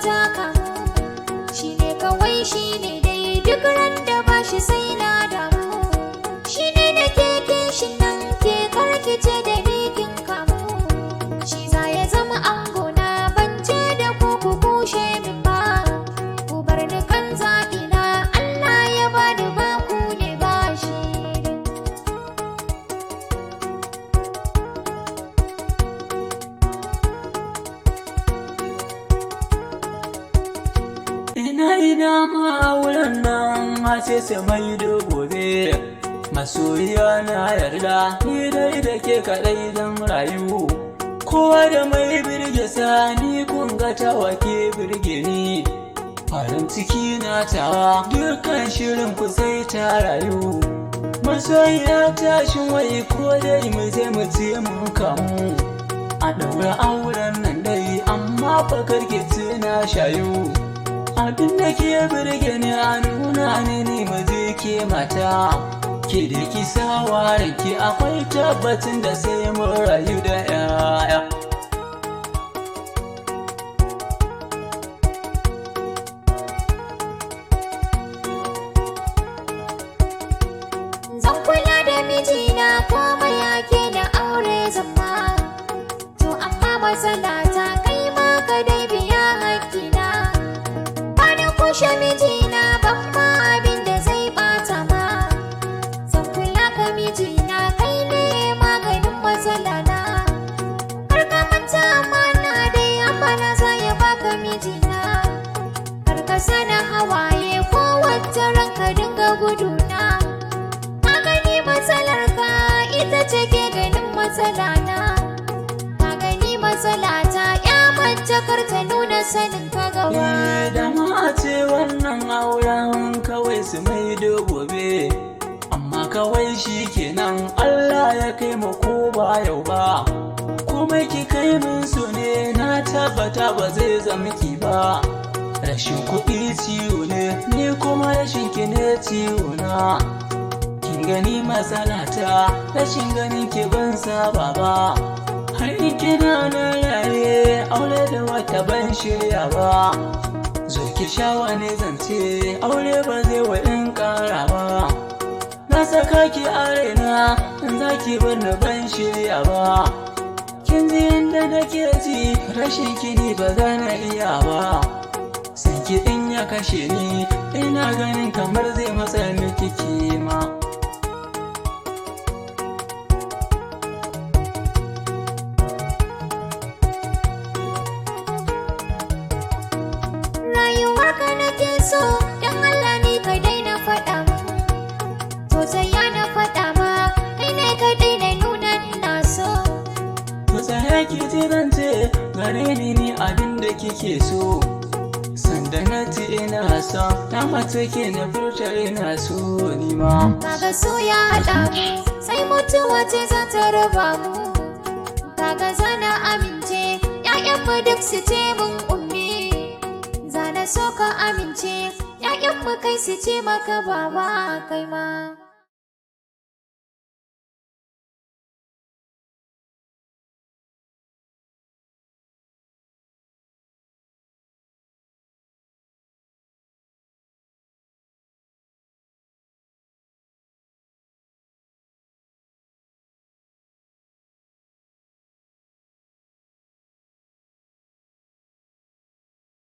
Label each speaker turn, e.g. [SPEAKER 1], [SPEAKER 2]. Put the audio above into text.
[SPEAKER 1] ta kamu, shi ne kawai shi ne dai duk ran da ba shi sai na damu, shi ne da ke kishin nan ke karkice da nikin kamu, shi za ya zama angona bance da ku kushe min ba, ku bar ni kan zaɓi na Allah ya bani ba ku ne ba shi.
[SPEAKER 2] Ina ma auren nan hace sai mai da gobe, masoyiya na yarda ni dai da ke kaɗai zan rayu, kowa da mai birge sani kun ga tawa ke birge ni, farin ciki na tawa dukkan shirin ku sai ta rayu, masoyiya tashin wai ko dai mu je mu ce mun kamu, a ɗaura auren nan dai amma fa karkice na shayu, abin da ke birge ni a nuna ni maje ke mata, ke da ki sawa ranki akwai tabbacin da sai mun rayu da yaya.
[SPEAKER 1] Zan kula da mijina komai yake da aure zama, to amma matsala ta kai ma ka dai biya hakkina, bani kushe mijina ban ma abin da zai bata ma, zan kula ka mijina kai ne maganin matsala na, kar ka manta amana dai amana za ya baka mijina, kar ka sana hawaye ko wata ranka dinga guduna, ka gani matsalar ka ita ce ke ganin matsala na, ka gani matsala ta ya mace kar ta nuna sanin ka gaba.
[SPEAKER 2] Da ma a ce wannan auren kawai su mai da gobe, amma kawai shi kenan Allah ya kai mu ko ba yau ba, komai ki kai min su ne na tabbata ba zai zama ki ba, rashin kuɗi ciwo ne ni kuma rashin ki ne ciwo na, kin gani matsalata rashin ganin ki ban saba ba, har in kina na raye aure da wata ban shirya ba, zo ki sha wani zance aure ba zai wa in ƙara ba, na saka ki a raina in za ki bar ni ban shirya ba, kin ji yadda nake ji rashin ki ni ba za na iya ba, san ki in ya kashe ni ina ganin kamar zai matsa miki kima.
[SPEAKER 1] Rayuwarka nake so don Allah ni ka daina faɗa mu, to sai ya na faɗa ma kai ne ka daina nuna ina so.
[SPEAKER 2] To tsaya ki ji zance gare ni abin da kike so, sanda na ce ina so na mace ke na furta ina so ni ma.
[SPEAKER 1] Kaga so ya haɗa mu sai mutuwa ce za ta raba mu, kaga zana amince ƴaƴan mu duk su ce mun ummi, zana so ka amince ƴaƴan mu kai su ce maka baba kai ma.